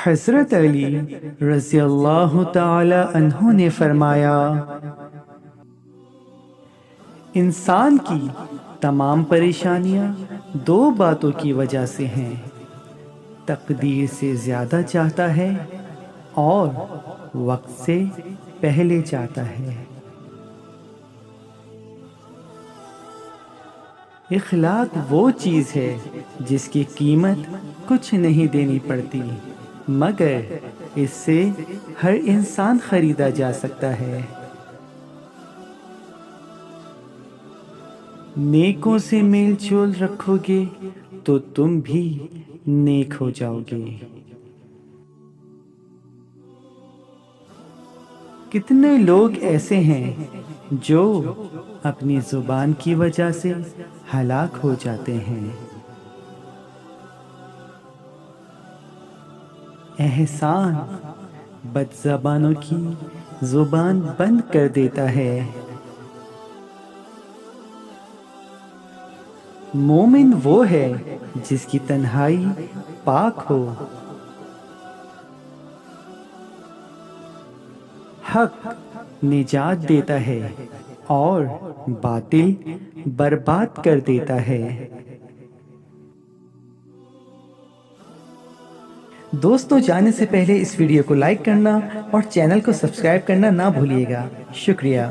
حضرت علی رضی اللہ تعالی عنہ نے فرمایا، انسان کی تمام پریشانیاں دو باتوں کی وجہ سے ہیں، تقدیر سے زیادہ چاہتا ہے اور وقت سے پہلے چاہتا ہے۔ اخلاق وہ چیز ہے جس کی قیمت کچھ نہیں دینی پڑتی، مگر اس سے ہر انسان خریدا جا سکتا ہے۔ نیکوں سے میل جول رکھو گے تو تم بھی نیک ہو جاؤ گے۔ کتنے لوگ ایسے ہیں جو اپنی زبان کی وجہ سے ہلاک ہو جاتے ہیں۔ احسان بد زبانوں کی زبان بند کر دیتا ہے۔ مومن وہ ہے جس کی تنہائی پاک ہو۔ حق نجات دیتا ہے اور باطل برباد کر دیتا ہے۔ دوستوں، جانے سے پہلے اس ویڈیو کو لائک کرنا اور چینل کو سبسکرائب کرنا نہ بھولیے گا۔ شکریہ۔